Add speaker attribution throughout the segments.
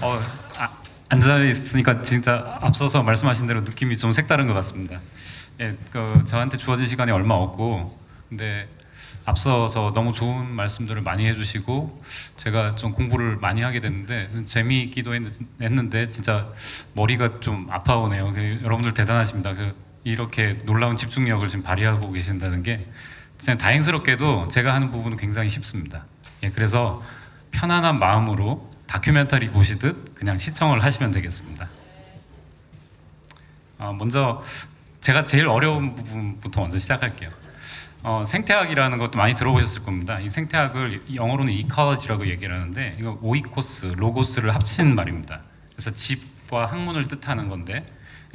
Speaker 1: 어, 앉아 있으니까 진짜 앞서서 말씀하신 대로 느낌이 좀 색다른 것 같습니다. 예, 저한테 주어진 시간이 얼마 없고, 근데 앞서서 너무 좋은 말씀들을 많이 해주시고, 제가 좀 공부를 많이 하게 됐는데, 재미있기도 했는데, 진짜 머리가 좀 아파오네요. 여러분들 대단하십니다. 이렇게 놀라운 집중력을 지금 발휘하고 계신다는 게, 진짜 다행스럽게도 제가 하는 부분은 굉장히 쉽습니다. 예, 그래서 편안한 마음으로 다큐멘터리 보시듯 그냥 시청을 하시면 되겠습니다. 먼저 제가 제일 어려운 부분부터 먼저 시작할게요. 생태학이라는 것도 많이 들어보셨을 겁니다. 이 생태학을 영어로는 이컬러지라고 얘기를 하는데, 이거 오이코스, 로고스를 합친 말입니다. 그래서 집과 학문을 뜻하는 건데,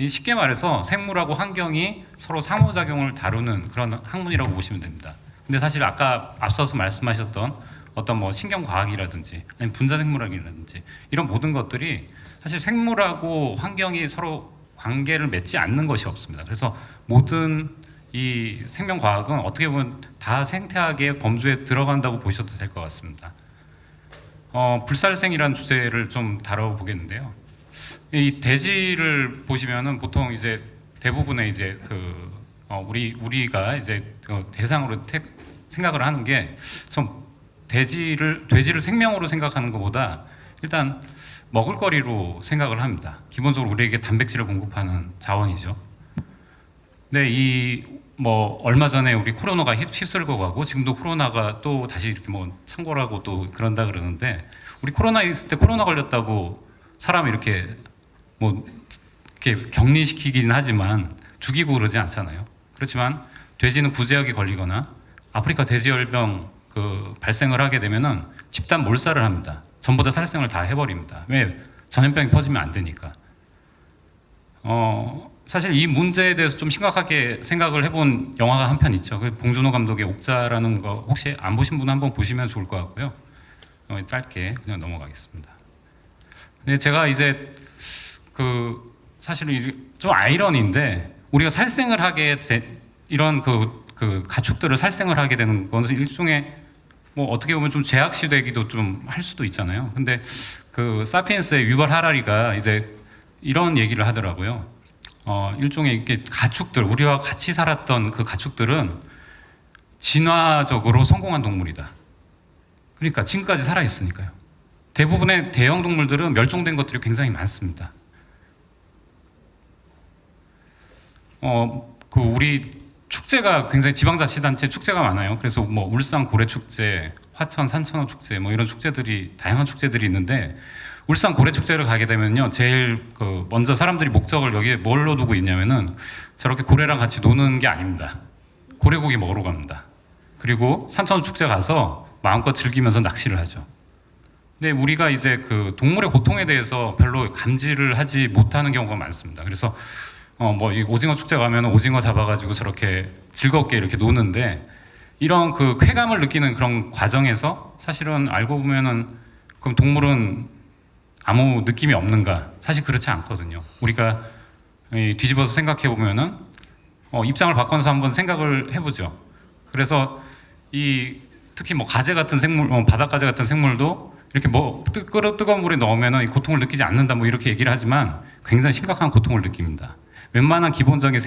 Speaker 1: 쉽게 말해서 생물하고 환경이 서로 상호작용을 다루는 그런 학문이라고 보시면 됩니다. 근데 사실 아까 앞서서 말씀하셨던 어떤 뭐 신경과학이라든지 아니면 분자생물학이라든지 이런 모든 것들이 사실 생물하고 환경이 서로 관계를 맺지 않는 것이 없습니다. 그래서 모든 이 생명과학은 어떻게 보면 다 생태학의 범주에 들어간다고 보셔도 될 것 같습니다. 불살생이라는 주제를 좀 다뤄보겠는데요. 이 대지를 보시면은 보통 이제 대부분의 이제 우리가 이제 대상으로 생각을 하는 게 좀 돼지를 생명으로 생각하는 것보다 일단 먹을거리로 생각을 합니다. 기본적으로 우리에게 단백질을 공급하는 자원이죠. 근데 얼마 전에 우리 코로나가 휩쓸고 가고 지금도 코로나가 또 다시 이렇게 창궐하고 또 그런다 그러는데, 우리 코로나 있을 때 코로나 걸렸다고 사람 이렇게 이렇게 격리시키긴 하지만 죽이고 그러지 않잖아요. 그렇지만 돼지는 구제역에 걸리거나 아프리카 돼지열병 발생을 하게 되면은 집단 몰살을 합니다. 전부 다 살생을 다 해버립니다. 왜? 전염병이 퍼지면 안 되니까. 사실 이 문제에 대해서 좀 심각하게 생각을 해본 영화가 한 편 있죠. 봉준호 감독의 옥자라는 거 혹시 안 보신 분 한번 보시면 좋을 것 같고요. 짧게 그냥 넘어가겠습니다. 근데 제가 이제 사실은 좀 아이러니인데, 우리가 살생을 하게 이런 가축들을 살생을 하게 되는 것은 일종의 어떻게 보면 좀 죄악 시되기도 좀 할 수도 있잖아요. 근데 사피엔스의 유발 하라리가 이제 이런 얘기를 하더라고요. 일종의 이렇게 가축들, 우리와 같이 살았던 그 가축들은 진화적으로 성공한 동물이다. 그러니까 지금까지 살아 있으니까요. 대부분의 대형 동물들은 멸종된 것들이 굉장히 많습니다. 우리 축제가 굉장히 지방자치단체 축제가 많아요. 그래서 울산 고래축제, 화천 산천어 축제 이런 축제들이, 다양한 축제들이 있는데, 울산 고래축제를 가게 되면요, 제일 먼저 사람들이 목적을 여기에 뭘로 두고 있냐면은 저렇게 고래랑 같이 노는 게 아닙니다. 고래고기 먹으러 갑니다. 그리고 산천어 축제 가서 마음껏 즐기면서 낚시를 하죠. 근데 우리가 이제 동물의 고통에 대해서 별로 감지를 하지 못하는 경우가 많습니다. 그래서 이 오징어 축제 가면 오징어 잡아가지고 저렇게 즐겁게 이렇게 노는데, 이런 쾌감을 느끼는 그런 과정에서 사실은 알고 보면은 그럼 동물은 아무 느낌이 없는가? 사실 그렇지 않거든요. 우리가 뒤집어서 생각해 보면은 입장을 바꿔서 한번 생각을 해보죠. 그래서 특히 가재 같은 생물, 바닷가재 같은 생물도 이렇게 뜨거운 물에 넣으면은 고통을 느끼지 않는다 이렇게 얘기를 하지만 굉장히 심각한 고통을 느낍니다. 웬만한 기본적인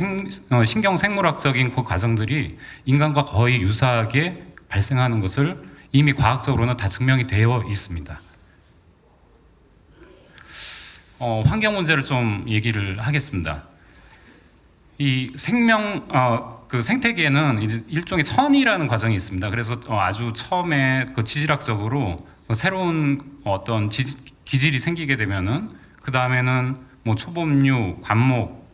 Speaker 1: 신경 생물학적인 과정들이 인간과 거의 유사하게 발생하는 것을 이미 과학적으로는 다 증명이 되어 있습니다. 환경 문제를 좀 얘기를 하겠습니다. 이 생태계에는 일종의 천이라는 과정이 있습니다. 그래서 아주 처음에 지질학적으로 새로운 어떤 기질이 생기게 되면은 그 다음에는 초범류, 관목,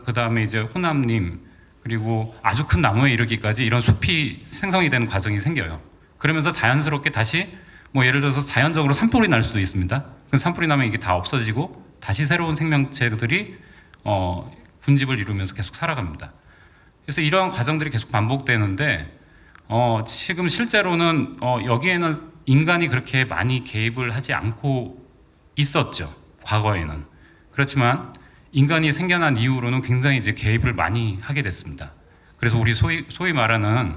Speaker 1: 그 다음에 이제 호남림, 그리고 아주 큰 나무에 이르기까지 이런 숲이 생성이 되는 과정이 생겨요. 그러면서 자연스럽게 다시 예를 들어서 자연적으로 산불이 날 수도 있습니다. 그 산불이 나면 이게 다 없어지고 다시 새로운 생명체들이 군집을 이루면서 계속 살아갑니다. 그래서 이러한 과정들이 계속 반복되는데, 지금 실제로는 여기에는 인간이 그렇게 많이 개입을 하지 않고 있었죠. 과거에는. 그렇지만 인간이 생겨난 이후로는 굉장히 이제 개입을 많이 하게 됐습니다. 그래서 우리 소위 말하는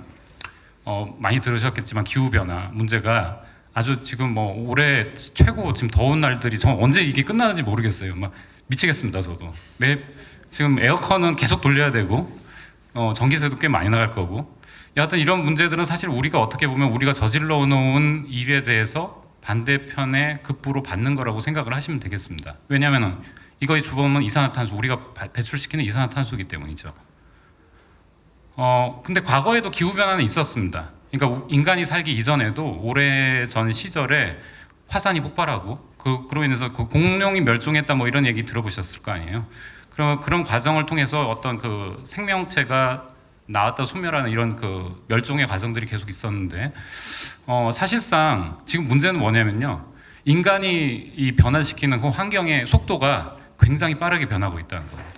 Speaker 1: 많이 들으셨겠지만 기후변화 문제가 아주 지금 뭐 올해 최고 지금 더운 날들이 저 언제 이게 끝나는지 모르겠어요. 막 미치겠습니다, 저도. 지금 에어컨은 계속 돌려야 되고, 전기세도 꽤 많이 나갈 거고. 여하튼 이런 문제들은 사실 우리가 어떻게 보면 우리가 저질러 놓은 일에 대해서 반대편의 급부로 받는 거라고 생각을 하시면 되겠습니다. 왜냐하면은 이거의 주범은 이산화탄소, 우리가 배출시키는 이산화탄소이기 때문이죠. 근데 과거에도 기후변화는 있었습니다. 그러니까 인간이 살기 이전에도 오래전 시절에 화산이 폭발하고 그로 인해서 그 공룡이 멸종했다 뭐 이런 얘기 들어보셨을 거 아니에요. 그런 과정을 통해서 어떤 그 생명체가 나왔다 소멸하는 이런 그 멸종의 과정들이 계속 있었는데 사실상 지금 문제는 뭐냐면요. 인간이 이 변화시키는 그 환경의 속도가 굉장히 빠르게 변하고 있다는 겁니다.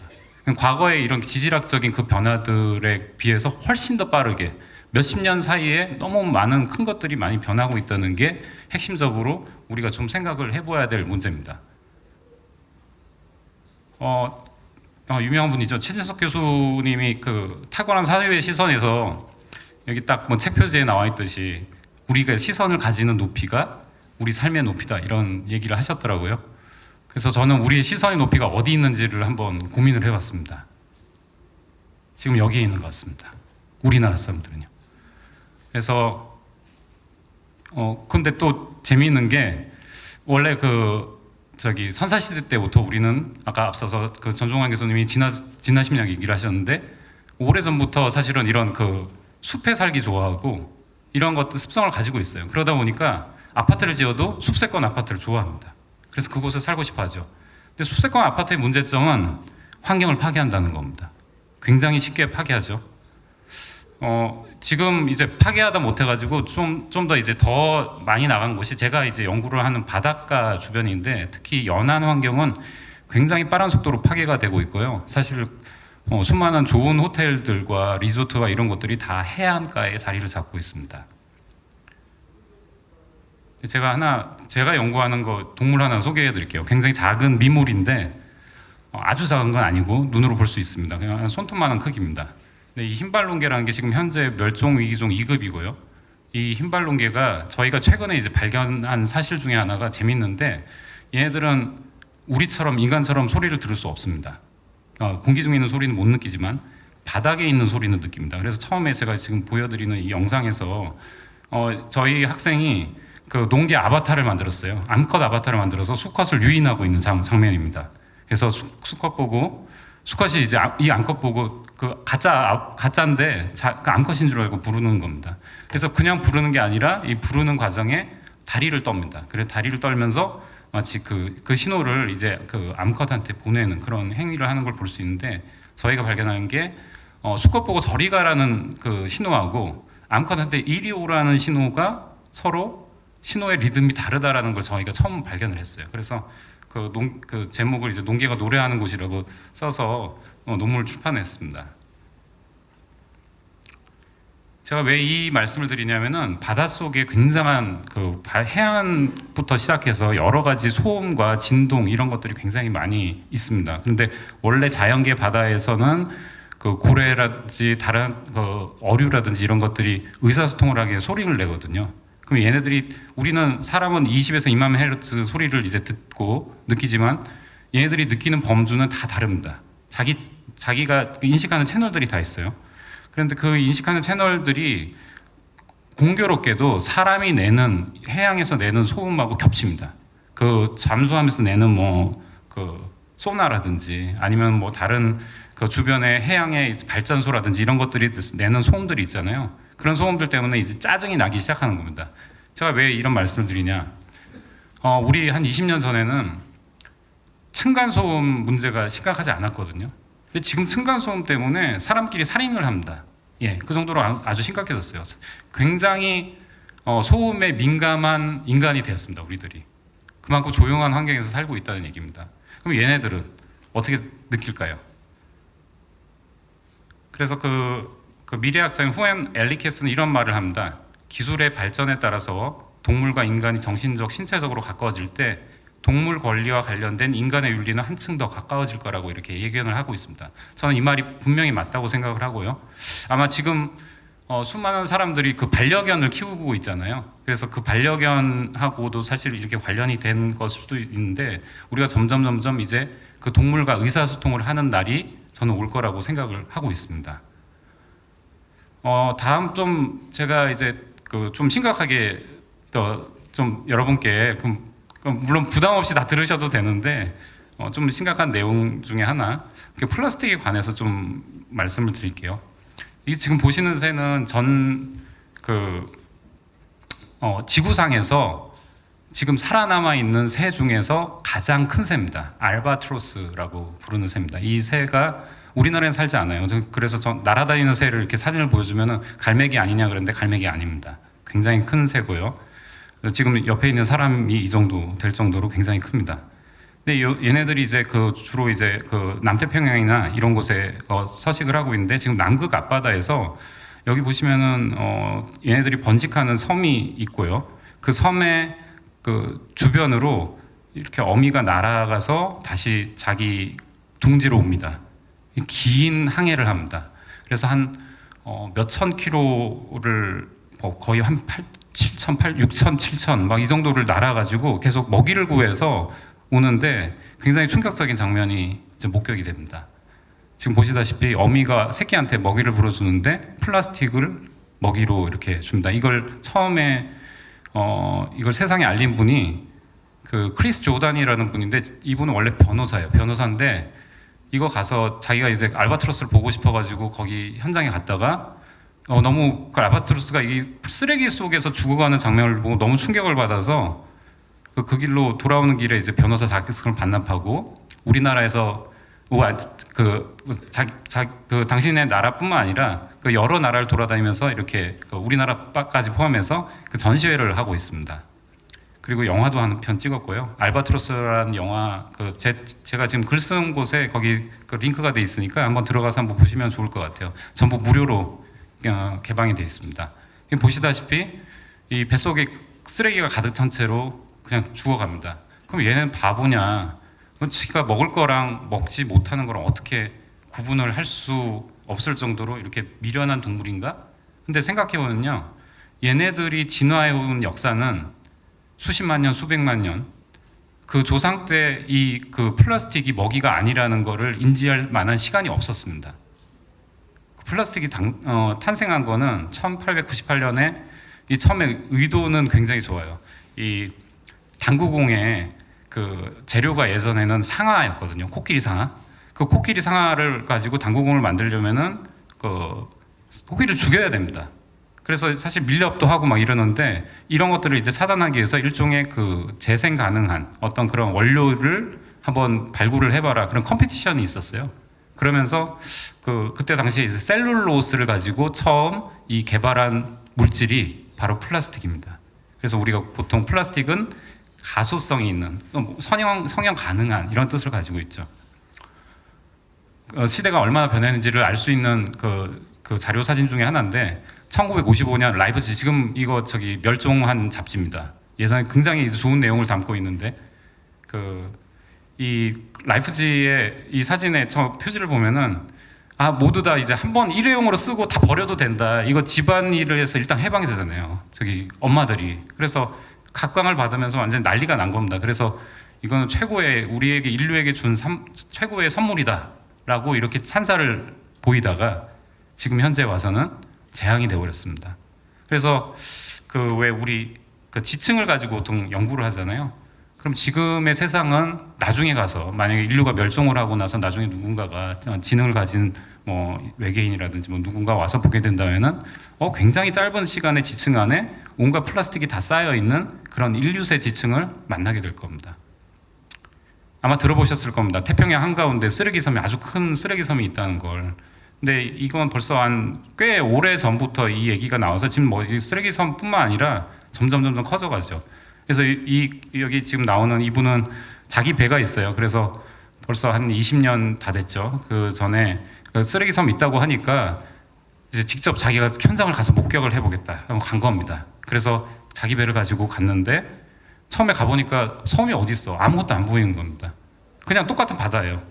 Speaker 1: 과거에 이런 지질학적인 그 변화들에 비해서 훨씬 더 빠르게 몇십 년 사이에 너무 많은 큰 것들이 많이 변하고 있다는 게 핵심적으로 우리가 좀 생각을 해봐야 될 문제입니다. 유명한 분이죠. 최진석 교수님이 그 탁월한 사회의 시선에서 여기 딱 뭐 책 표지에 나와 있듯이 우리가 시선을 가지는 높이가 우리 삶의 높이다 이런 얘기를 하셨더라고요. 그래서 저는 우리의 시선의 높이가 어디 있는지를 한번 고민을 해봤습니다. 지금 여기에 있는 것 같습니다. 우리나라 사람들은요. 그래서 근데 또 재미있는 게 원래 선사시대 때부터 우리는 아까 앞서서 그 전종환 교수님이 진화심리학 얘기를 하셨는데 오래전부터 사실은 이런 그 숲에 살기 좋아하고 이런 것들 습성을 가지고 있어요. 그러다 보니까 아파트를 지어도 숲세권 아파트를 좋아합니다. 그래서 그곳에 살고 싶어 하죠. 근데 숲세권 아파트의 문제점은 환경을 파괴한다는 겁니다. 굉장히 쉽게 파괴하죠. 지금 이제 파괴하다 못해가지고 좀 더 이제 더 많이 나간 곳이 제가 이제 연구를 하는 바닷가 주변인데 특히 연안 환경은 굉장히 빠른 속도로 파괴가 되고 있고요. 사실 수많은 좋은 호텔들과 리조트와 이런 것들이 다 해안가에 자리를 잡고 있습니다. 제가 연구하는 동물 하나 소개해 드릴게요. 굉장히 작은 미물인데 아주 작은 건 아니고 눈으로 볼 수 있습니다. 그냥 손톱만한 크기입니다. 근데 이 흰발롱개라는 게 지금 현재 멸종위기종 2급이고요. 이 흰발롱개가 저희가 최근에 이제 발견한 사실 중에 하나가 재밌는데 얘네들은 우리처럼 인간처럼 소리를 들을 수 없습니다. 공기 중에 있는 소리는 못 느끼지만 바닥에 있는 소리는 느낍니다. 그래서 처음에 제가 지금 보여드리는 이 영상에서 저희 학생이 그 농개 아바타를 만들었어요. 암컷 아바타를 만들어서 수컷을 유인하고 있는 장면입니다. 그래서 수컷 보고 수컷이 이제 이 암컷 보고 그 가짜인데 그 암컷인 줄 알고 부르는 겁니다. 그래서 그냥 부르는 게 아니라 이 부르는 과정에 다리를 떱니다. 그래서 다리를 떨면서 마치 그 신호를 이제 그 암컷한테 보내는 그런 행위를 하는 걸 볼 수 있는데 저희가 발견한 게 수컷 보고 저리 가라는 그 신호하고 암컷한테 이리 오라는 신호가 서로 신호의 리듬이 다르다라는 걸 저희가 처음 발견을 했어요. 그래서 그 제목을 이제 농개가 노래하는 곳이라고 써서 논문을 출판했습니다. 제가 왜 이 말씀을 드리냐면은 바닷속에 굉장한 그 해안부터 시작해서 여러 가지 소음과 진동 이런 것들이 굉장히 많이 있습니다. 근데 원래 자연계 바다에서는 그 고래라든지 다른 그 어류라든지 이런 것들이 의사소통을 하기 위해 소리를 내거든요. 그럼 우리는 사람은 20에서 2만 헤르츠 소리를 이제 듣고 느끼지만 얘네들이 느끼는 범주는 다 다릅니다. 자기가 인식하는 채널들이 다 있어요. 그런데 그 인식하는 채널들이 공교롭게도 사람이 해양에서 내는 소음하고 겹칩니다. 그 잠수하면서 내는 그 소나라든지 아니면 뭐 다른 그 주변의 해양의 발전소라든지 이런 것들이 내는 소음들이 있잖아요. 그런 소음들 때문에 이제 짜증이 나기 시작하는 겁니다. 제가 왜 이런 말씀을 드리냐? 우리 한 20년 전에는 층간소음 문제가 심각하지 않았거든요. 근데 지금 층간소음 때문에 사람끼리 살인을 합니다. 예, 그 정도로 아주 심각해졌어요. 굉장히 소음에 민감한 인간이 되었습니다, 우리들이. 그만큼 조용한 환경에서 살고 있다는 얘기입니다. 그럼 얘네들은 어떻게 느낄까요? 그래서 그 미래학자인 후엔 엘리케스는 이런 말을 합니다. 기술의 발전에 따라서 동물과 인간이 정신적, 신체적으로 가까워질 때 동물 권리와 관련된 인간의 윤리는 한층 더 가까워질 거라고 이렇게 예견을 하고 있습니다. 저는 이 말이 분명히 맞다고 생각을 하고요. 아마 지금 수많은 사람들이 그 반려견을 키우고 있잖아요. 그래서 그 반려견하고도 사실 이렇게 관련이 된 걸 수도 있는데 우리가 점점 이제 그 동물과 의사소통을 하는 날이 저는 올 거라고 생각을 하고 있습니다. 다음 좀 제가 이제 그 좀 심각하게 좀 여러분께 물론 부담 없이 다 들으셔도 되는데 좀 심각한 내용 중에 하나 플라스틱에 관해서 좀 말씀을 드릴게요. 이 지금 보시는 새는 지구상에서 지금 살아남아 있는 새 중에서 가장 큰 새입니다. 알바트로스라고 부르는 새입니다. 이 새가 우리나라에 살지 않아요. 그래서 날아다니는 새를 이렇게 사진을 보여주면은 갈매기 아니냐 그러는데 갈매기 아닙니다. 굉장히 큰 새고요. 지금 옆에 있는 사람이 이 정도 될 정도로 굉장히 큽니다. 근데 얘네들이 이제 주로 이제 남태평양이나 이런 곳에 서식을 하고 있는데 지금 남극 앞바다에서 여기 보시면은 얘네들이 번식하는 섬이 있고요. 그 섬의 그 주변으로 이렇게 어미가 날아가서 다시 자기 둥지로 옵니다. 긴 항해를 합니다. 그래서 한 몇천 킬로를 거의 한 7천, 6천, 7천 막 이 정도를 날아가지고 계속 먹이를 구해서 오는데 굉장히 충격적인 장면이 이제 목격이 됩니다. 지금 보시다시피 어미가 새끼한테 먹이를 불어주는데 플라스틱을 먹이로 이렇게 줍니다. 이걸 처음에 이걸 세상에 알린 분이 그 크리스 조단이라는 분인데 이분은 원래 변호사예요. 변호사인데 이거 가서 자기가 이제 알바트로스를 보고 싶어가지고 거기 현장에 갔다가 너무 그 알바트로스가 이 쓰레기 속에서 죽어가는 장면을 보고 너무 충격을 받아서 그 길로 돌아오는 길에 이제 변호사 자격증을 반납하고 우리나라에서 당신의 나라뿐만 아니라 그 여러 나라를 돌아다니면서 이렇게 우리나라까지 포함해서 그 전시회를 하고 있습니다. 그리고 영화도 한 편 찍었고요. 알바트로스라는 영화 제가 지금 글 쓴 곳에 거기 그 링크가 돼 있으니까 한번 들어가서 한번 보시면 좋을 것 같아요. 전부 무료로 개방이 돼 있습니다. 보시다시피 이 뱃속에 쓰레기가 가득 찬 채로 그냥 죽어갑니다. 그럼 얘는 바보냐? 지가 먹을 거랑 먹지 못하는 거랑 어떻게 구분을 할 수 없을 정도로 이렇게 미련한 동물인가? 근데 생각해보면요, 얘네들이 진화해온 역사는 수십만 년, 수백만 년, 그 조상 때 그 플라스틱이 먹이가 아니라는 거를 인지할 만한 시간이 없었습니다. 플라스틱이 탄생한 거는 1898년에 처음에 의도는 굉장히 좋아요. 이 당구공의 그 재료가 예전에는 상아였거든요. 코끼리 상아. 그 코끼리 상아를 가지고 당구공을 만들려면은 코끼리를 죽여야 됩니다. 그래서 사실 밀렵도 하고 막 이러는데 이런 것들을 이제 차단하기 위해서 일종의 그 재생 가능한 어떤 그런 원료를 한번 발굴을 해봐라 그런 컴피티션이 있었어요. 그러면서 그때 당시에 이제 셀룰로스를 가지고 처음 이 개발한 물질이 바로 플라스틱입니다. 그래서 우리가 보통 플라스틱은 가소성이 있는 성형 가능한 이런 뜻을 가지고 있죠. 시대가 얼마나 변했는지를 알 수 있는 그 자료 사진 중에 하나인데 1955년 라이프지 지금 이거 멸종한 잡지입니다. 예전에 굉장히 좋은 내용을 담고 있는데 이 라이프지의 이 사진의 저 표지를 보면은 모두 다 이제 한번 일회용으로 쓰고 다 버려도 된다. 이거 집안일을 해서 일단 해방이 되잖아요. 엄마들이. 그래서 각광을 받으면서 완전 난리가 난 겁니다. 그래서 이거는 최고의 우리에게 인류에게 준 최고의 선물이다라고 이렇게 찬사를 보이다가 지금 현재 와서는 재앙이 되어버렸습니다. 그래서 왜 우리 지층을 가지고 보통 연구를 하잖아요. 그럼 지금의 세상은 나중에 가서 만약에 인류가 멸종을 하고 나서 나중에 누군가가 지능을 가진 외계인이라든지 누군가 와서 보게 된다면은 굉장히 짧은 시간의 지층 안에 온갖 플라스틱이 다 쌓여 있는 그런 인류세 지층을 만나게 될 겁니다. 아마 들어보셨을 겁니다. 태평양 한가운데 쓰레기섬이 아주 큰 쓰레기섬이 있다는 걸. 근데 이건 벌써 꽤 오래 전부터 이 얘기가 나와서 지금 이 쓰레기섬뿐만 아니라 점점 커져가죠. 그래서 여기 지금 나오는 이분은 자기 배가 있어요. 그래서 벌써 한 20년 다 됐죠. 그 전에 쓰레기섬 있다고 하니까 이제 직접 자기가 현장을 가서 목격을 해보겠다 하고 간 겁니다. 그래서 자기 배를 가지고 갔는데 처음에 가보니까 섬이 어디 있어? 아무것도 안 보이는 겁니다. 그냥 똑같은 바다예요.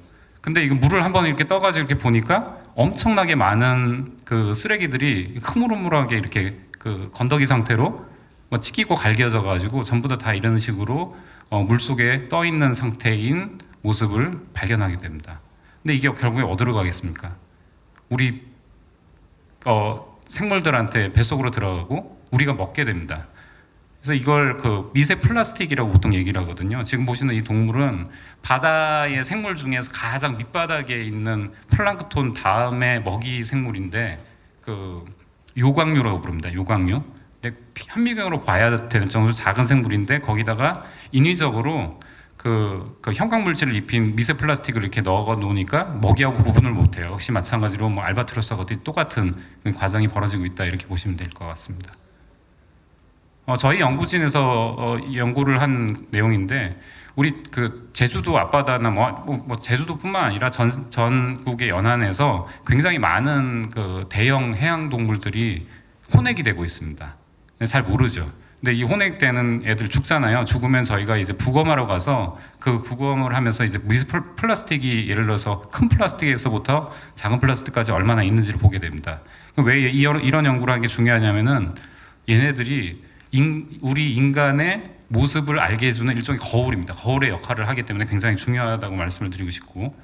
Speaker 1: 근데 이거 물을 한번 이렇게 떠가지고 이렇게 보니까 엄청나게 많은 그 쓰레기들이 흐물흐물하게 이렇게 그 건더기 상태로 뭐 찢기고 갈겨져 가지고 전부 다 이런 식으로 물 속에 떠 있는 상태인 모습을 발견하게 됩니다. 근데 이게 결국에 어디로 가겠습니까? 우리 생물들한테 뱃속으로 들어가고 우리가 먹게 됩니다. 그래서 이걸 그 미세 플라스틱이라고 보통 얘기를 하거든요. 지금 보시는 이 동물은 바다의 생물 중에서 가장 밑바닥에 있는 플랑크톤 다음에 먹이 생물인데 그 요광류라고 부릅니다. 요광류. 근데 현미경으로 봐야 되는 정도로 작은 생물인데 거기다가 인위적으로 그 형광 물질을 입힌 미세 플라스틱을 이렇게 넣어 놓으니까 먹이하고 구분을 못해요. 역시 마찬가지로 뭐 알바트로스하고 똑같은 과정이 벌어지고 있다 이렇게 보시면 될 것 같습니다. 저희 연구진에서 연구를 한 내용인데 우리 그 제주도 앞바다나 뭐 제주도뿐만 아니라 전국의 연안에서 굉장히 많은 그 대형 해양 동물들이 혼액이 되고 있습니다. 잘 모르죠. 근데 이 혼액되는 애들 죽잖아요. 죽으면 저희가 이제 부검하러 가서 그 부검을 하면서 이제 미세 플라스틱이 예를 들어서 큰 플라스틱에서부터 작은 플라스틱까지 얼마나 있는지를 보게 됩니다. 왜 이런 연구를 하는 게 중요하냐면은 얘네들이 우리 인간의 모습을 알게 해주는 일종의 거울입니다. 거울의 역할을 하기 때문에 굉장히 중요하다고 말씀을 드리고 싶고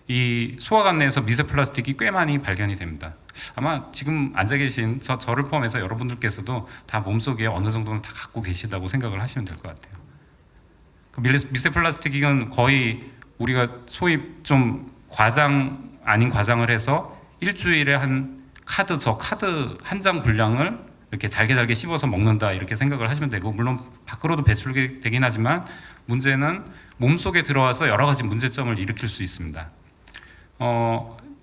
Speaker 1: 이 소화관 내에서 미세 플라스틱이 꽤 많이 발견이 됩니다. 아마 지금 앉아 계신 저를 포함해서 여러분들께서도 다 몸속에 어느 정도는 다 갖고 계시다고 생각을 하시면 될 것 같아요. 그 미세 플라스틱은 거의 우리가 소위 좀 과장 아닌 과장을 해서 일주일에 저 카드 한 장 분량을 이렇게 잘게 씹어서 먹는다 이렇게 생각을 하시면 되고 물론 밖으로도 배출되긴 하지만 문제는 몸속에 들어와서 여러 가지 문제점을 일으킬 수 있습니다.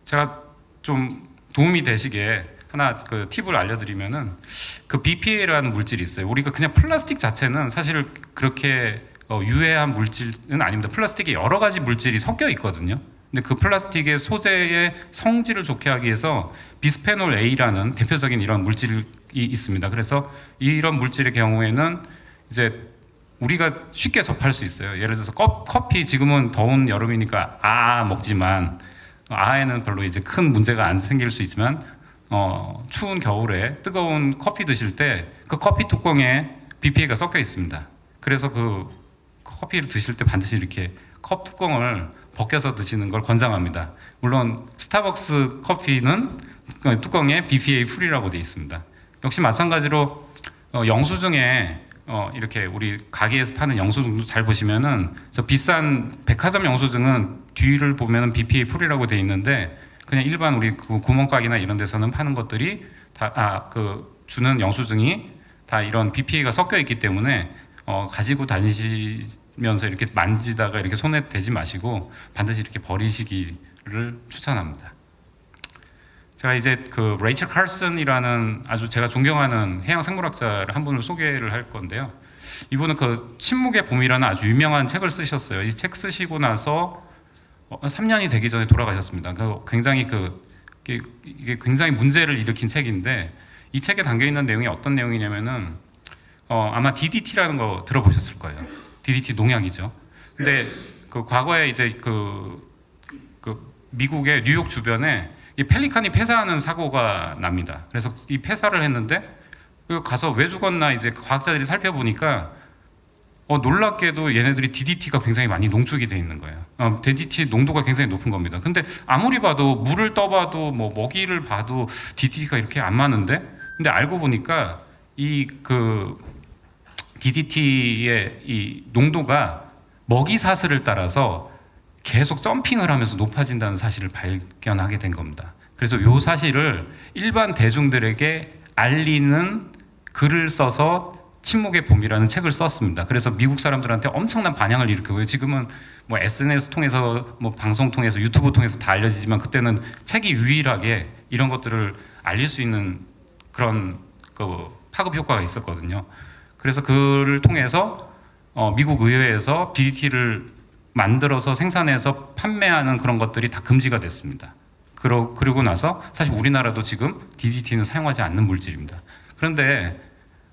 Speaker 1: 제가 좀 도움이 되시게 하나 그 팁을 알려드리면은 그 BPA라는 물질이 있어요. 우리가 그냥 플라스틱 자체는 사실 그렇게 유해한 물질은 아닙니다. 플라스틱에 여러 가지 물질이 섞여 있거든요. 근데 그 플라스틱의 소재의 성질을 좋게 하기 위해서 비스페놀 A라는 대표적인 이런 물질이 있습니다. 그래서 이런 물질의 경우에는 이제 우리가 쉽게 접할 수 있어요. 예를 들어서 커피 지금은 더운 여름이니까 먹지만 아에는 별로 이제 큰 문제가 안 생길 수 있지만 추운 겨울에 뜨거운 커피 드실 때 그 커피 뚜껑에 BPA가 섞여 있습니다. 그래서 그 커피를 드실 때 반드시 이렇게 컵 뚜껑을 벗겨서 드시는 걸 권장합니다. 물론 스타벅스 커피는 뚜껑에 BPA 프리라고 되어 있습니다. 역시 마찬가지로 영수증에 이렇게 우리 가게에서 파는 영수증도 잘 보시면은 저 비싼 백화점 영수증은 뒤를 보면은 BPA 프리라고 되어 있는데 그냥 일반 우리 그 구멍가게나 이런 데서는 파는 것들이 다 주는 영수증이 다 이런 BPA가 섞여 있기 때문에 가지고 다니시면서 이렇게 만지다가 이렇게 손에 대지 마시고 반드시 이렇게 버리시기를 추천합니다. 제가 이제 그 레이첼 칼슨이라는 아주 제가 존경하는 해양 생물학자를 한 분을 소개를 할 건데요. 이분은 그 침묵의 봄이라는 아주 유명한 책을 쓰셨어요. 이 책 쓰시고 나서 3년이 되기 전에 돌아가셨습니다. 굉장히 이게 굉장히 문제를 일으킨 책인데 이 책에 담겨 있는 내용이 어떤 내용이냐면은 아마 DDT라는 거 들어보셨을 거예요. DDT 농약이죠. 근데 그 과거에 이제 그 미국의 뉴욕 주변에 이 펠리칸이 폐사하는 사고가 납니다. 그래서 이 폐사를 했는데 가서 왜 죽었나 이제 과학자들이 살펴보니까 놀랍게도 얘네들이 DDT가 굉장히 많이 농축이 돼 있는 거예요. DDT 농도가 굉장히 높은 겁니다. 근데 아무리 봐도 물을 떠봐도 뭐 먹이를 봐도 DDT가 이렇게 안 많은데 근데 알고 보니까 이 DDT의 이 농도가 먹이 사슬을 따라서 계속 점핑을 하면서 높아진다는 사실을 발견하게 된 겁니다. 그래서 이 사실을 일반 대중들에게 알리는 글을 써서 침묵의 봄이라는 책을 썼습니다. 그래서 미국 사람들한테 엄청난 반향을 일으키고요. 지금은 뭐 SNS 통해서 뭐 방송 통해서 유튜브 통해서 다 알려지지만 그때는 책이 유일하게 이런 것들을 알릴 수 있는 그런 파급 효과가 있었거든요. 그래서 그를 통해서 미국 의회에서 DDT를 만들어서 생산해서 판매하는 그런 것들이 다 금지가 됐습니다. 그리고 나서 사실 우리나라도 지금 DDT는 사용하지 않는 물질입니다. 그런데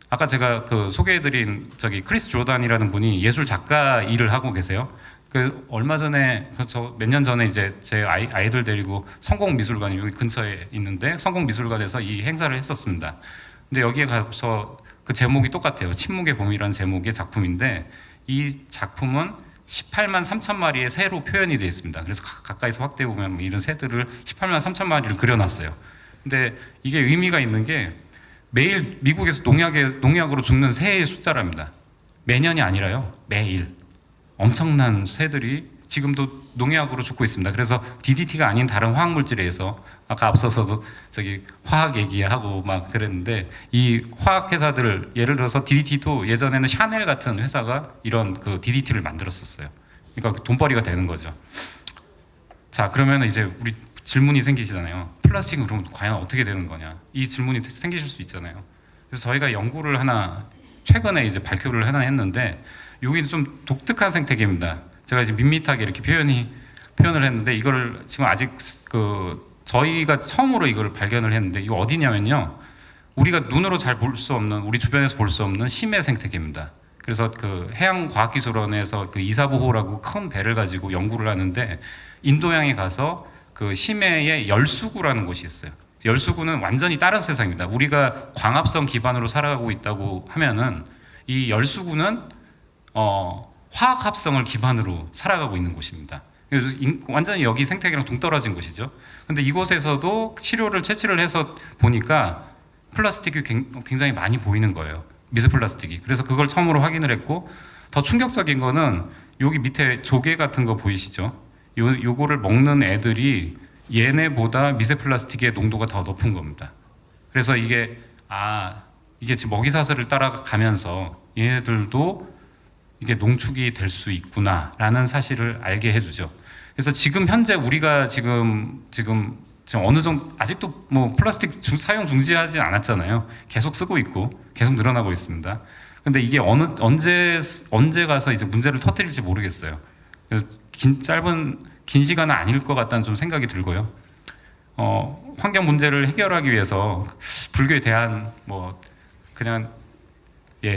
Speaker 1: 아까 제가 소개해드린 크리스 조단이라는 분이 예술 작가 일을 하고 계세요. 그 얼마 전에 저 몇 년 전에 이제 제 아이들 데리고 성공미술관이 여기 근처에 있는데 성공미술관에서 이 행사를 했었습니다. 근데 여기에 가서 그 제목이 똑같아요. 침묵의 봄이라는 제목의 작품인데 이 작품은 18만 3천 마리의 새로 표현이 되어 있습니다. 그래서 가까이서 확대해 보면 뭐 이런 새들을 18만 3천 마리를 그려놨어요. 근데 이게 의미가 있는 게 매일 미국에서 농약으로 죽는 새의 숫자랍니다. 매년이 아니라요. 매일. 엄청난 새들이 지금도 농약으로 죽고 있습니다. 그래서 DDT가 아닌 다른 화학 물질에 의해서 아까 앞서서도 저기 화학 얘기하고 막 그랬는데 이 화학 회사들 예를 들어서 DDT도 예전에는 샤넬 같은 회사가 이런 그 DDT를 만들었었어요. 그러니까 돈벌이가 되는 거죠. 자, 그러면 이제 우리 질문이 생기시잖아요. 플라스틱은 그럼 과연 어떻게 되는 거냐? 이 질문이 생기실 수 있잖아요. 그래서 저희가 연구를 하나 최근에 이제 발표를 하나 했는데 여기는 좀 독특한 생태계입니다. 제가 이제 밋밋하게 이렇게 표현을 했는데 이걸 지금 아직 그 저희가 처음으로 이걸 발견을 했는데 이거 어디냐면요. 우리가 눈으로 잘 볼 수 없는 우리 주변에서 볼 수 없는 심해 생태계입니다. 그래서 그 해양과학기술원에서 그 이사보호라고 큰 배를 가지고 연구를 하는데 인도양에 가서 그 심해의 열수구라는 곳이 있어요. 열수구는 완전히 다른 세상입니다. 우리가 광합성 기반으로 살아가고 있다고 하면은 이 열수구는 화학 합성을 기반으로 살아가고 있는 곳입니다. 그래서 완전히 여기 생태계랑 동떨어진 곳이죠. 근데 이곳에서도 채취를 해서 보니까 플라스틱이 굉장히 많이 보이는 거예요. 미세 플라스틱이. 그래서 그걸 처음으로 확인을 했고 더 충격적인 거는 여기 밑에 조개 같은 거 보이시죠? 요거를 먹는 애들이 얘네보다 미세 플라스틱의 농도가 더 높은 겁니다. 그래서 이게 지금 먹이사슬을 따라가면서 얘네들도 이게 농축이 될 수 있구나라는 사실을 알게 해주죠. 그래서 지금 현재 우리가 지금 어느 정도 아직도 뭐 플라스틱 사용 중지하지 않았잖아요. 계속 쓰고 있고 계속 늘어나고 있습니다. 근데 이게 언제 가서 이제 문제를 터뜨릴지 모르겠어요. 그래서 긴 시간은 아닐 것 같다는 좀 생각이 들고요. 환경 문제를 해결하기 위해서 불교에 대한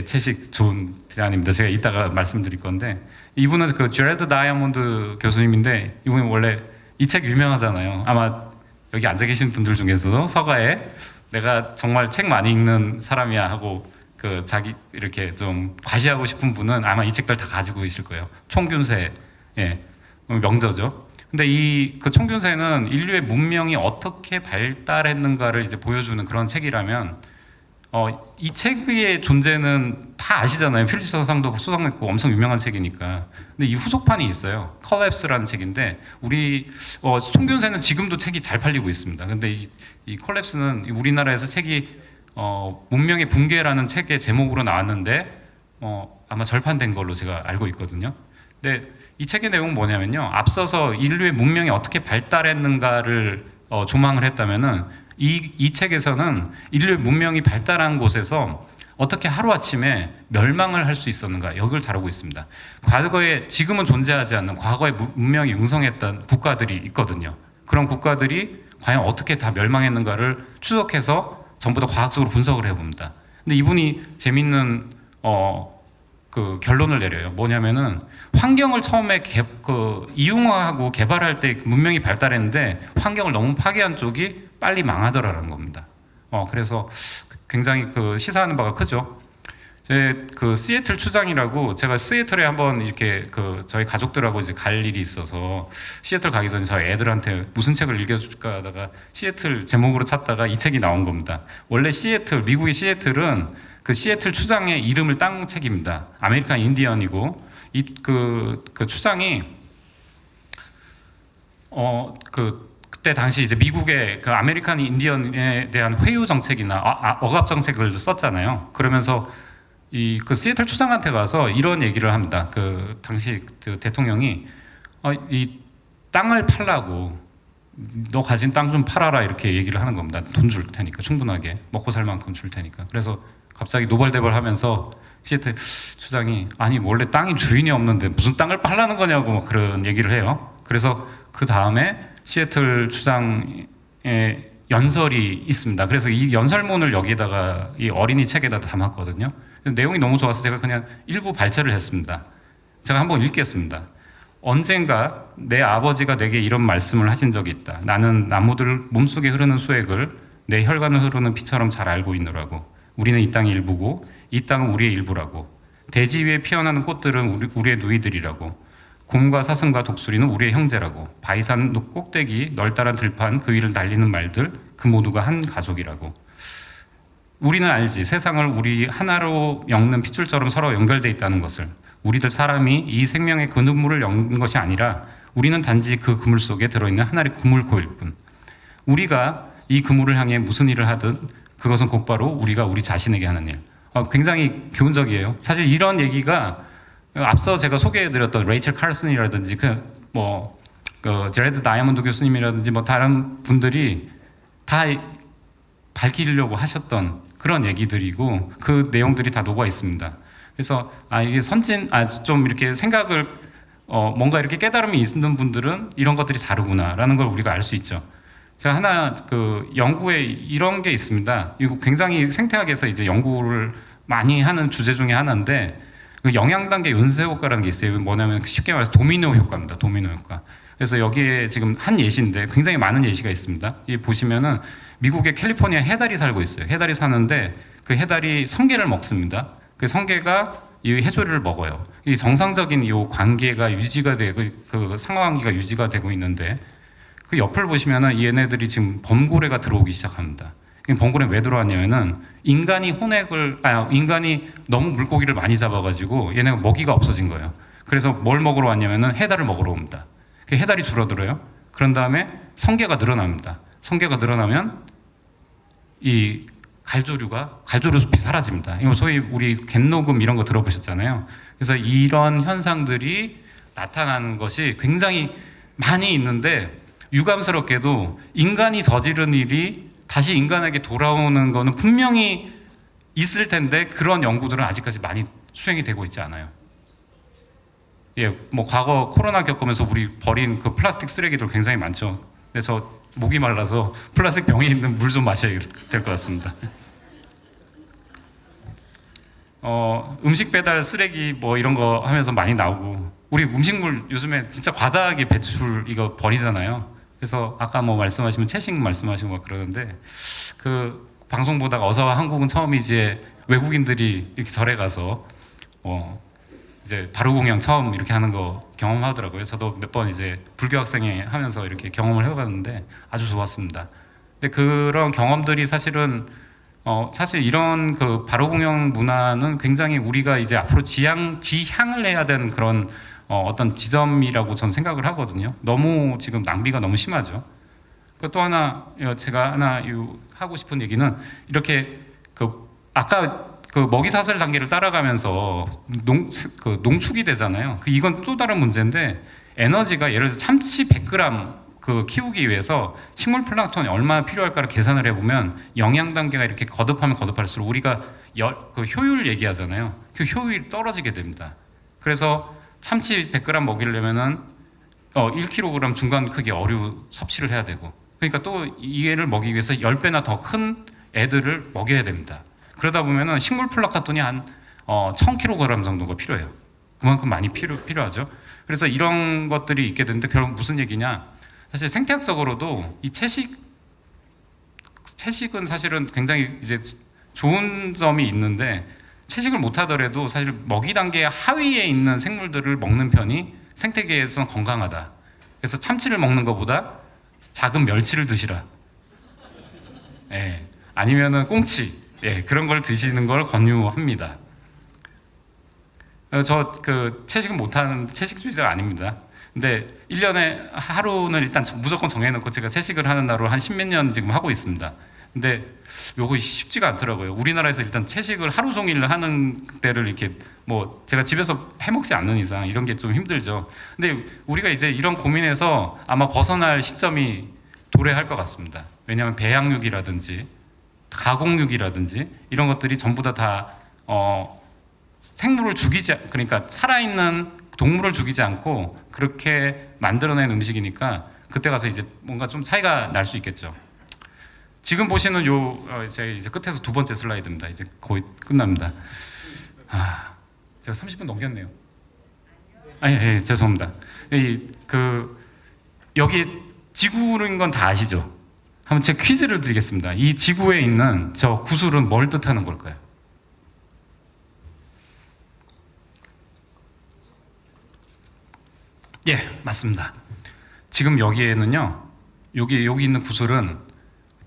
Speaker 1: 채식 좋은 대안입니다. 제가 이따가 말씀드릴 건데 이분은 그 제레드 다이아몬드 교수님인데 이분이 원래 이 책 유명하잖아요. 아마 여기 앉아 계신 분들 중에서도 서가에 내가 정말 책 많이 읽는 사람이야 하고 그 자기 이렇게 좀 과시하고 싶은 분은 아마 이 책들 다 가지고 계실 거예요. 총균세, 명저죠. 근데 그 총균세는 인류의 문명이 어떻게 발달했는가를 이제 보여주는 그런 책이라면 이 책의 존재는 다 아시잖아요. 퓰리처상도 수상했고 엄청 유명한 책이니까. 근데 이 후속판이 있어요. 컬랩스라는 책인데 총균세는 지금도 책이 잘 팔리고 있습니다. 근데 이 컬랩스는 우리나라에서 책이 문명의 붕괴라는 책의 제목으로 나왔는데 아마 절판된 걸로 제가 알고 있거든요. 근데 이 책의 내용은 뭐냐면요. 앞서서 인류의 문명이 어떻게 발달했는가를 조망을 했다면은 이 책에서는 인류의 문명이 발달한 곳에서 어떻게 하루아침에 멸망을 할 수 있었는가 여기를 다루고 있습니다. 과거에 지금은 존재하지 않는 과거의 문명이 융성했던 국가들이 있거든요. 그런 국가들이 과연 어떻게 다 멸망했는가를 추적해서 전부 다 과학적으로 분석을 해봅니다. 근데 이분이 재밌는 그 결론을 내려요. 뭐냐면은 환경을 처음에 이용하고 개발할 때 문명이 발달했는데 환경을 너무 파괴한 쪽이 빨리 망하더라는 겁니다. 그래서 굉장히 그 시사하는 바가 크죠. 그 시애틀 추장이라고 제가 시애틀에 한번 이렇게 저희 가족들하고 이제 갈 일이 있어서 시애틀 가기 전에 저희 애들한테 무슨 책을 읽어줄까 하다가 시애틀 제목으로 찾다가 이 책이 나온 겁니다. 원래 미국의 시애틀은 그 시애틀 추장의 이름을 딴 책입니다. 아메리칸 인디언이고 그 추장이 그때 당시 이제 미국의 그 아메리칸 인디언에 대한 회유 정책이나 억압 정책을 썼잖아요. 그러면서 그 시애틀 추장한테 가서 이런 얘기를 합니다. 그 당시 그 대통령이 이 땅을 팔라고 너 가진 땅 좀 팔아라 이렇게 얘기를 하는 겁니다. 돈 줄 테니까 충분하게 먹고 살 만큼 줄 테니까. 그래서 갑자기 노발대발하면서 시애틀 추장이 아니 원래 땅이 주인이 없는데 무슨 땅을 팔라는 거냐고 그런 얘기를 해요. 그래서 그 다음에 시애틀 추장의 연설이 있습니다. 그래서 이 연설문을 여기다가 이 어린이 책에다 담았거든요. 내용이 너무 좋아서 제가 그냥 일부 발췌를 했습니다. 제가 한번 읽겠습니다. 언젠가 내 아버지가 내게 이런 말씀을 하신 적이 있다. 나는 나무들 몸속에 흐르는 수액을 내 혈관을 흐르는 피처럼 잘 알고 있노라고. 우리는 이 땅의 일부고 이 땅은 우리의 일부라고. 대지 위에 피어나는 꽃들은 우리의 누이들이라고. 곰과 사슴과 독수리는 우리의 형제라고. 바위산 꼭대기 널따란 들판 그 위를 날리는 말들 그 모두가 한 가족이라고. 우리는 알지. 세상을 우리 하나로 엮는 핏줄처럼 서로 연결돼 있다는 것을. 우리들 사람이 이 생명의 그 눈물을 엮는 것이 아니라 우리는 단지 그 그물 속에 들어있는 하나의 그물고일 뿐. 우리가 이 그물을 향해 무슨 일을 하든 그것은 곧바로 우리가 우리 자신에게 하는 일. 굉장히 교훈적이에요. 사실 이런 얘기가 앞서 제가 소개해드렸던 레이첼 칼슨이라든지 제레드 다이아몬드 교수님이라든지 다른 분들이 다 밝히려고 하셨던 그런 얘기들이고 그 내용들이 다 녹아 있습니다. 그래서 이게 좀 이렇게 생각을 뭔가 이렇게 깨달음이 있는 분들은 이런 것들이 다르구나라는 걸 우리가 알 수 있죠. 제가 하나 연구에 이런 게 있습니다. 이거 굉장히 생태학에서 이제 연구를 많이 하는 주제 중에 하나인데 그 영양단계 연쇄 효과라는 게 있어요. 뭐냐면 쉽게 말해서 도미노 효과입니다. 도미노 효과. 그래서 여기에 지금 한 예시인데 굉장히 많은 예시가 있습니다. 이 보시면은 미국의 캘리포니아 해달이 살고 있어요. 해달이 사는데 그 해달이 성게를 먹습니다. 그 성게가 이 해조류를 먹어요. 이 정상적인 이 관계가 유지가 되고 그 상호관계가 유지가 되고 있는데 그 옆을 보시면은 얘네들이 지금 범고래가 들어오기 시작합니다. 범고래는 왜 들어왔냐면은 인간이 너무 물고기를 많이 잡아가지고 얘네가 먹이가 없어진 거예요. 그래서 뭘 먹으러 왔냐면은 해달을 먹으러 옵니다. 그 해달이 줄어들어요. 그런 다음에 성게가 늘어납니다. 성게가 늘어나면 이 갈조류 숲이 사라집니다. 이거 소위 우리 갯녹음 이런 거 들어보셨잖아요. 그래서 이런 현상들이 나타나는 것이 굉장히 많이 있는데 유감스럽게도 인간이 저지른 일이 다시 인간에게 돌아오는 거는 분명히 있을 텐데 그런 연구들은 아직까지 많이 수행이 되고 있지 않아요. 예, 과거 코로나 겪으면서 우리 버린 그 플라스틱 쓰레기들 굉장히 많죠. 근데 저 목이 말라서 플라스틱 병에 있는 물 좀 마셔야 될 것 같습니다. 음식 배달 쓰레기 이런 거 하면서 많이 나오고 우리 음식물 요즘에 진짜 과다하게 배출 이거 버리잖아요. 그래서 아까 말씀하시면 채식 말씀하시고 그러는데 그 방송 보다가 어서 한국은 처음이지 외국인들이 이렇게 절에 가서 이제 바루공양 처음 이렇게 하는 거 경험하더라고요. 저도 몇 번 이제 불교 학생회 하면서 이렇게 경험을 해봤는데 아주 좋았습니다. 근데 그런 경험들이 사실 이런 그 바루공양 문화는 굉장히 우리가 이제 앞으로 지향을 해야 되는 그런 어떤 지점이라고 저는 생각을 하거든요. 너무 지금 낭비가 너무 심하죠. 또 하나 제가 하고 싶은 얘기는 이렇게 아까 먹이사슬 단계를 따라가면서 농축이 되잖아요. 이건 또 다른 문제인데 에너지가 예를 들어 참치 100g 키우기 위해서 식물 플랑크톤이 얼마나 필요할까를 계산을 해보면 영양 단계가 이렇게 거듭하면 거듭할수록 우리가 효율 얘기하잖아요. 그 효율이 떨어지게 됩니다. 그래서 참치 100g 먹이려면은 1kg 중간 크기 어류 섭취를 해야 되고 그러니까 또 이 애를 먹이기 위해서 10배나 더 큰 애들을 먹여야 됩니다. 그러다 보면은 식물 플라크톤이 한 1000kg 정도가 필요해요. 그만큼 많이 필요하죠. 그래서 이런 것들이 있게 되는데 결국 무슨 얘기냐? 사실 생태학적으로도 이 채식은 사실은 굉장히 이제 좋은 점이 있는데 채식을 못하더라도 사실 먹이 단계 하위에 있는 생물들을 먹는 편이 생태계에서는 건강하다. 그래서 참치를 먹는 것보다 작은 멸치를 드시라. 예, 아니면은 꽁치, 그런 걸 드시는 걸 권유합니다. 저 채식은 못하는 채식주의자가 아닙니다. 근데 1년에 하루는 일단 무조건 정해놓고 제가 채식을 하는 날로 한 10몇 년 지금 하고 있습니다. 근데 요거 쉽지가 않더라고요. 우리나라에서 일단 채식을 하루 종일 하는 때를 이렇게 제가 집에서 해먹지 않는 이상 이런 게 좀 힘들죠. 근데 우리가 이제 이런 고민에서 아마 벗어날 시점이 도래할 것 같습니다. 왜냐하면 배양육이라든지 가공육이라든지 이런 것들이 전부 다 생물을 그러니까 살아있는 동물을 죽이지 않고 그렇게 만들어낸 음식이니까 그때 가서 이제 뭔가 좀 차이가 날 수 있겠죠. 지금 보시는 제가 이제 끝에서 두 번째 슬라이드입니다. 이제 거의 끝납니다. 제가 30분 넘겼네요. 예, 죄송합니다. 여기 지구인 건 다 아시죠? 한번 제가 퀴즈를 드리겠습니다. 이 지구에 있는 저 구슬은 뭘 뜻하는 걸까요? 예, 맞습니다. 지금 여기에는요, 여기 있는 구슬은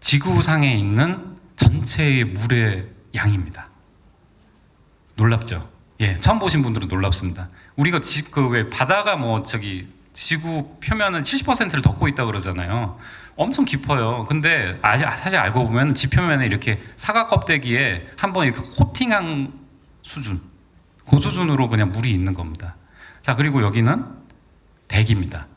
Speaker 1: 지구상에 있는 전체의 물의 양입니다. 놀랍죠? 예, 처음 보신 분들은 놀랍습니다. 우리가 왜 바다가 지구 표면은 70%를 덮고 있다 그러잖아요. 엄청 깊어요. 근데 사실 알고 보면 지표면에 이렇게 사과 껍데기에 한번 이렇게 코팅한 수준, 그 수준으로 그냥 물이 있는 겁니다. 자, 그리고 여기는 대기입니다.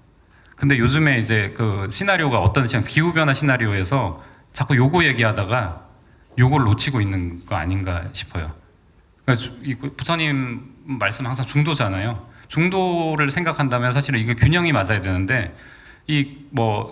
Speaker 1: 근데 요즘에 이제 그 시나리오가 어떤 기후 변화 시나리오에서 자꾸 요거 얘기하다가 요걸 놓치고 있는 거 아닌가 싶어요. 그러니까 부처님 말씀 항상 중도잖아요. 중도를 생각한다면 사실은 이게 균형이 맞아야 되는데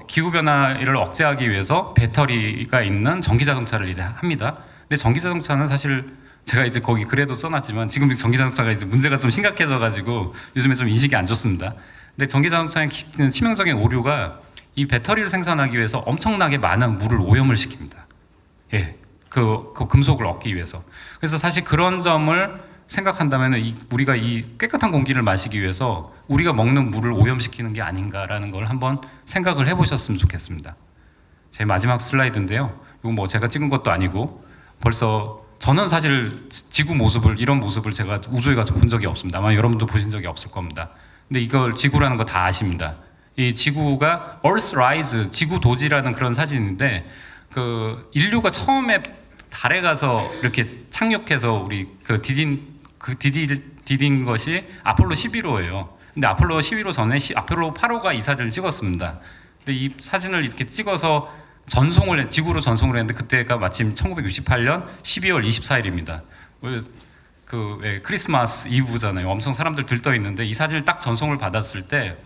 Speaker 1: 기후 변화를 억제하기 위해서 배터리가 있는 전기 자동차를 이제 합니다. 근데 전기 자동차는 사실 제가 이제 거기 글에도 써놨지만 지금 전기 자동차가 이제 문제가 좀 심각해져 가지고 요즘에 좀 인식이 안 좋습니다. 근데 전기 자동차의 치명적인 오류가 이 배터리를 생산하기 위해서 엄청나게 많은 물을 오염을 시킵니다. 예, 그 금속을 얻기 위해서. 그래서 사실 그런 점을 생각한다면 우리가 이 깨끗한 공기를 마시기 위해서 우리가 먹는 물을 오염시키는 게 아닌가라는 걸 한번 생각을 해보셨으면 좋겠습니다. 제 마지막 슬라이드인데요. 이거 제가 찍은 것도 아니고 벌써 저는 사실 지구 모습을 이런 모습을 제가 우주에 가서 본 적이 없습니다. 아마 여러분도 보신 적이 없을 겁니다. 근데 이걸 지구라는 거 다 아십니다. 이 지구가 Earth Rise, 지구 도지라는 그런 사진인데 인류가 처음에 달에 가서 이렇게 착륙해서 우리 디딘 것이 아폴로 11호예요. 근데 아폴로 11호 전에 아폴로 8호가 이 사진을 찍었습니다. 근데 이 사진을 이렇게 찍어서 지구로 전송을 했는데 그때가 마침 1968년 12월 24일입니다. 왜 크리스마스 이브잖아요. 엄청 사람들 들떠 있는데 이 사진을 딱 전송을 받았을 때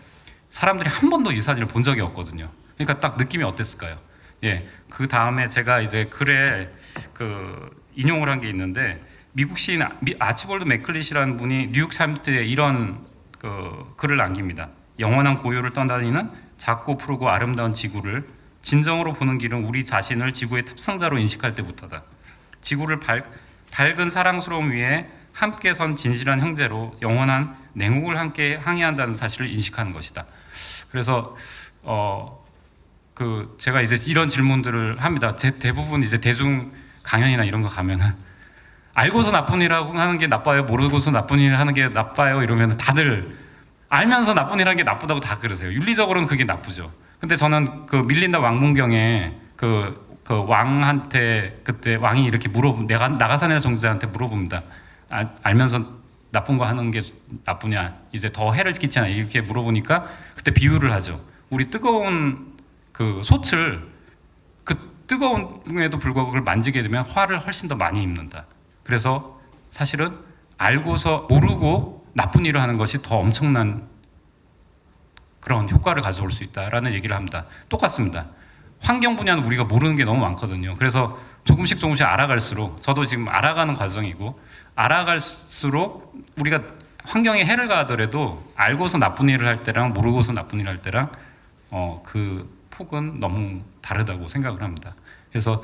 Speaker 1: 사람들이 한 번도 이 사진을 본 적이 없거든요. 그러니까 딱 느낌이 어땠을까요? 예, 그 다음에 제가 이제 글에 인용을 한 게 있는데 미국 시인 아치볼드 맥클릿이라는 분이 뉴욕 타임스에 이런 글을 남깁니다. 영원한 고요를 떠다니는 작고 푸르고 아름다운 지구를 진정으로 보는 길은 우리 자신을 지구의 탑승자로 인식할 때부터다. 지구를 밝은 사랑스러움 위에 함께 선 진실한 형제로 영원한 냉혹을 함께 항해한다는 사실을 인식하는 것이다. 그래서 제가 이제 이런 질문들을 합니다. 대부분 이제 대중 강연이나 이런 거 가면은 알고서 나쁜 일하고 하는 게 나빠요, 모르고서 나쁜 일 하는 게 나빠요 이러면 다들 알면서 나쁜 일 하는 게 나쁘다고 다 그러세요. 윤리적으로는 그게 나쁘죠. 근데 저는 밀린다 왕문경에 왕한테 그때 왕이 이렇게 나가사네 정자한테 물어봅니다. 알면서 나쁜 거 하는 게 나쁘냐, 이제 더 해를 끼치냐 이렇게 물어보니까 그때 비유를 하죠. 우리 뜨거운 솥을 뜨거움에도 불구하고 그걸 만지게 되면 화를 훨씬 더 많이 입는다. 그래서 사실은 알고서 모르고 나쁜 일을 하는 것이 더 엄청난 그런 효과를 가져올 수 있다라는 얘기를 합니다. 똑같습니다. 환경 분야는 우리가 모르는 게 너무 많거든요. 그래서 조금씩 알아갈수록 저도 지금 알아가는 과정이고 알아갈수록 우리가 환경에 해를 가하더라도 알고서 나쁜 일을 할 때랑 모르고서 나쁜 일을 할 때랑 그 폭은 너무 다르다고 생각을 합니다. 그래서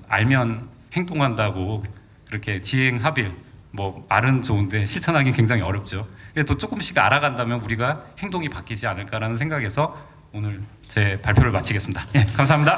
Speaker 1: 알면 행동한다고 그렇게 지행합일 말은 좋은데 실천하기는 굉장히 어렵죠. 그래도 조금씩 알아간다면 우리가 행동이 바뀌지 않을까라는 생각에서 오늘 제 발표를 마치겠습니다. 예, 감사합니다.